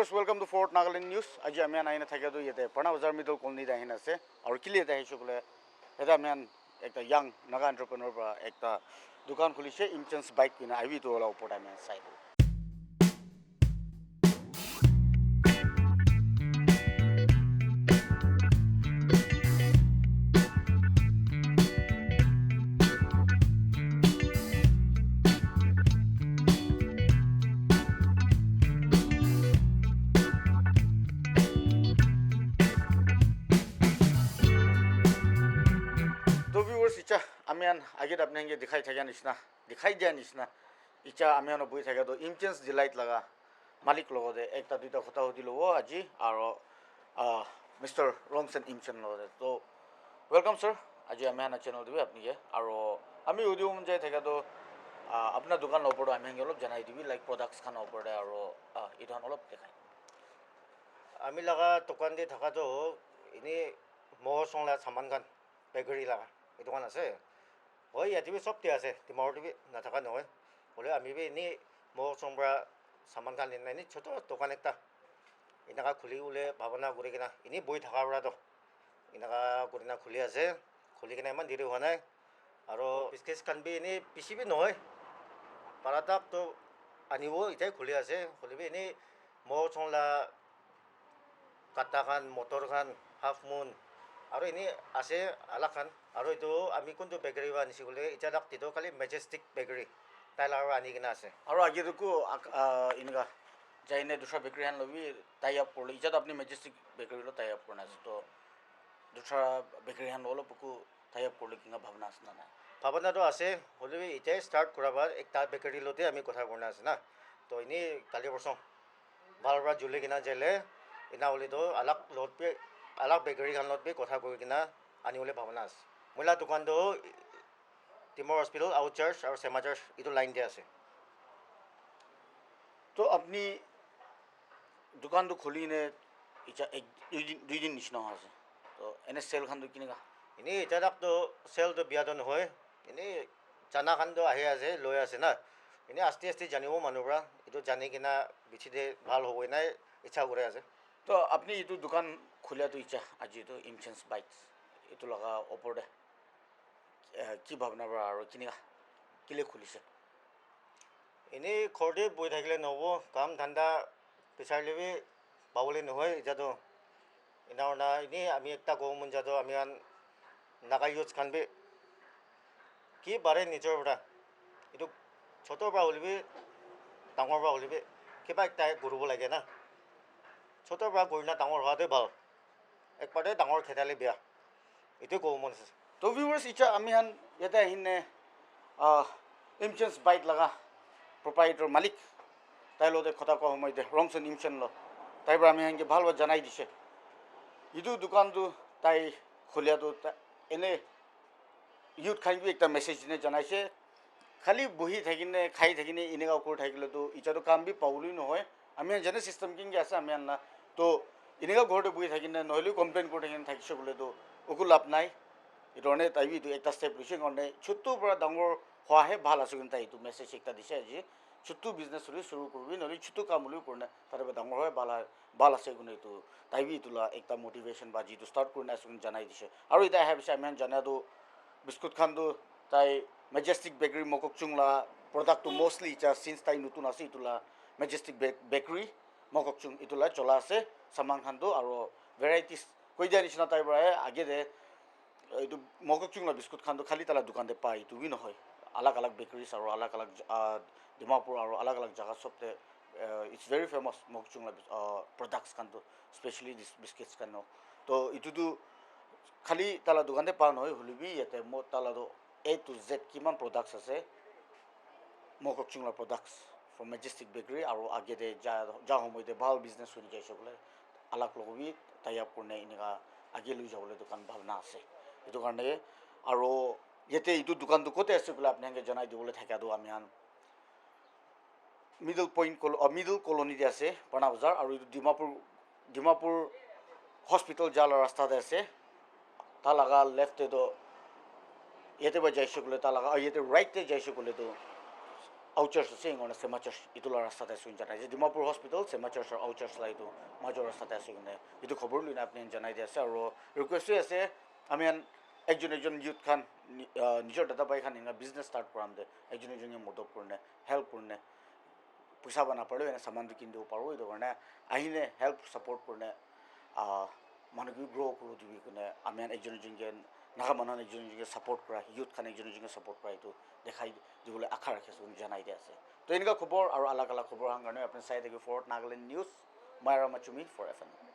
viewers, welcome to Fort Nagaland News. Aji amian aina thakya do yete Parna Bazar middle colony da hina ase aur kili eta hisho kole eta amian ekta young naga entrepreneur ba ekta dukan khulise Imchens bike kina ivi to ola upor amian side. तो viewers इचा आमियान आगे अपने हंगे दिखाई थका निचना दिखाई दिया निचना इचा आमियान बुई थका तो इमचेंस delight लगा मालिक लोगो दे एक ता दुईटा खता होती लोगो आजी आरो मिस्टर रोमसन इमचेन लोगो दे तो वेलकम सर आजी आमियान चैनल दिबे अपनी ये आरो आमी वीडियो में जाय थका तो अपना दुकान ओपर आमी हंगे लोग जनाई दिबी लाइक प्रोडक्ट्स खान ओपर दे आरो इधन ओलप दिखाई आमी लगा दुकान दे थका तो इने मोह सोंगला सामान खान बेकरी लगा ये दुकान আছে হয় ইয়াতে সবতে আছে তোমারতে না থাকা নহয় বলে আমি ইনি মোহ সোংবরা সামান খান ইনি ছোট দোকান একটা ইনাকা খুলি উলে ভাবনা করে কিনা ইনি বই থাকা বড়া তো ইনাকা করে না খুলি আছে খুলি কিনা ইমান দেরি হোৱা নাই আৰু বিজনেছ খান ইনি বেছি নহয় পাৰাতাক তো আনিব ইটাই খুলি আছে খুলিবি ইনি মোহ সোংলা কাটা খান মটৰ খান হাফ মুন আৰু ইনি আছে আলা খান আৰু এইটো আমি কোনটো বেকাৰী বা আনিছি গ'লে এতিয়া ৰাতিটো খালি মেজেষ্টিক বেকাৰী তাইল আৰু আনি কিনে আছে আৰু আগে তো ইনকা जाइने दूसरा बेकरी हैन लोग भी टाई अप कर लो इजाद अपनी मैजेस्टिक बेकरी लो टाई अप करना है तो दूसरा बेकरी हैन लोग पुकु टाई अप कर लो किंगा भावना असना ना ভাবনা তো আছে হ'লেও এতিয়া ষ্টাৰ্ট কৰাবাৰ একটা বেকাৰী লতে আমি কথা কৰনা আছে না তো ইনি কালি বছৰ ভালৰা জুলি কিনা জেলে ইনা হলে তো আলাক বেকাৰী খান লত কথা কৈ কিনা আনিবলৈ ভাবনা আছে মহিলা দোকানটো টিমৰ হস্পিটেল আউট চাৰ্জ আৰু সেমা চাৰ্জ এইটো লাইন দিয়ে আছে तो अपनी दुकान तो खोली ने इचा एक दुई दिन निश्ना हुआ से तो एने सेल खान तो किनेगा इनी এতিয়া তো সেল তো বিয়াটো নহয় ইনি জানা খান তো আহি আছে লৈ আছে না ইনি আস্তে আস্তে জানিব মানুহৰা এইটো জানি কিনা বিচিতে ভাল হ'ব নাই ইচ্ছা কৰে আছে तो अपनी ये तो दुकान खुलिया तो इचा आज तो इमचेंस बाइक्स ये तो लगा ऊपर दे की भावना बड़ा और किनेगा किले खुली से এনেই ঘৰতে বহি থাকিলে নহ'ব কাম ধান্দা বিচাৰিলেবি পাবলৈ নহয় এতিয়াতো এনাওনা এনেই আমি একটা গৌ মন যাতো আমি নাগা ইউজ খানবি কি বাৰে নিজৰ পৰা এইটো ছোটৰ পৰা হ'লিবি ডাঙৰ পৰা হ'লিবি কিবা একটা কৰিব লাগে না ছোটৰ পৰা কৰি না ডাঙৰ হোৱাটোৱে ভাল একবাৰতে ডাঙৰ খেতালে বেয়া এইটোৱে গৌ মন আছে तो व्यूअर्स इचा अमियान येते हिन्ने इमचेंस बाइक लगा प्रोप्राइटर मालिक ताइलो दे खता को हम दे रोमसन इमचेन लो ताइब्रा আমি হ্যাঙ্গে ভালো জানাই দিছে ইদু দোকান তো তাই খুলিয়া তো এনে ইউথ খাইবি একটা মেসেজ নে জানাইছে খালি বহি থাকিনে খাই থাকিনে ইনেগা করে থাকিলে তো ইটা তো কাম বি পাউলি নহয় আমি জানে সিস্টেম কিংগে আছে আমি না তো ইনেগা ঘরতে বহি থাকিনে নহলে কমপ্লেন করে থাকিনে থাকিছে বলে তো ওকু লাভ নাই ইটনে তাইবি তো একটা স্টেপ লইছে গনে ছোট্ট বড় ডাঙর হওয়া হে ভাল আছে কিন্তু এইটো মেসেজ একটা দিছে আজি ছোট্ট বিজনেস হলে শুরু করবি নহলে ছোট্ট কাম হলেও করনে তারপরে ডাঙর হয় ভাল আছে গুণ এইটো তাইবি তোলা একটা মোটিভেশন বা যেটো স্টার্ট করনে আছে জানাই দিছে আৰু এটা আহে পিছে আমি জানা তো বিস্কুট খান তো তাই মেজেস্টিক বেকারি মকক চুংলা প্রোডাক্ট মোস্টলি ইটা সিন্স তাই নতুন আছে ইটোলা মেজেস্টিক বেকারি মকক চুং ইটোলা চলা আছে সামান খান তো আৰু ভেরাইটিস কই দিয়া নিচিনা তাই বড় আগে দে এইটো মকক চুংলা বিস্কুট খান তো খালি তালা দোকান দে পাই ইটো বি নহয় अलग अलग बेकरीज और अलग अलग डिमापुर और अलग अलग जगह सब ते इट्स वेरी फेमस मोकचुंगला प्रोडक्ट्स खान तो स्पेशली दिस बिस्किट्स खान तो इटू तो खाली ताला दुकान दे पान होय हुलिबी येते मो ताला तो A to Z किमान प्रोडक्ट्स আছে मोकचुंगला प्रोडक्ट्स फ्रॉम मैजेस्टिक बेकरी और आगे दे जा होमय दे ভাল बिजनेस होनि जायसे बोले अलग लोगबी टाइप करने इनका आगे लुई जाबले दुकान भावना আছে এটো কাৰণে আৰু येते इटू दुकान तो कोते আছে বলে আপনি হ্যাঙ্গে জানাই দিবলে থাকা দো আমি আন मिडल कॉलोनी दे আছে পানা বাজার আর ইটু ডিমাপুর হসপিটাল যাওয়ার রাস্তাতে আছে তা লাগা লেফটে তো येते বা যাইছে বলে তা লাগা येते রাইটে যাইছে বলে তো আউচাৰ্ছ আছে ইংগনে চেমা চাৰ্চ ইটোলা ৰাস্তাতে আছোঁ জনাই যে ডিমাপুৰ হস্পিটেল চেমা চাৰ্চৰ আউচাৰ্ছ লাইটো মাজৰ ৰাস্তাতে আছোঁ কিনে এইটো খবৰ লৈ আপুনি জনাই দি আছে আৰু ৰিকুৱেষ্টেই আছে আমি একজন ইউথ খান নিজৰ দাদা বাই খান বিজনেছ ষ্টাৰ্ট কৰাম দে একজনে মদত কৰিনে হেল্প কৰিনে পইচা বানা পাৰোঁ এনে সামানটো কিনিব পাৰোঁ এইটো কাৰণে আহিনে হেল্প ছাপৰ্ট কৰিনে মানুহক গ্ৰ' কৰোঁ দিবি কিনে আমি একজনে নাগা মানুহ একজনে ছাপৰ্ট কৰা ইউথ খান একজনে ছাপৰ্ট কৰা এইটো দেখাই দিবলৈ আশা ৰাখিছোঁ জনাই দিয়া আছে তো এনেকুৱা খবৰ আৰু আলাগ আলাগ খবৰ অহাৰ কাৰণে আপুনি চাই থাকিব ফৰ নাগালেণ্ড নিউজ মায়াৰা মাচুমি ফৰ FM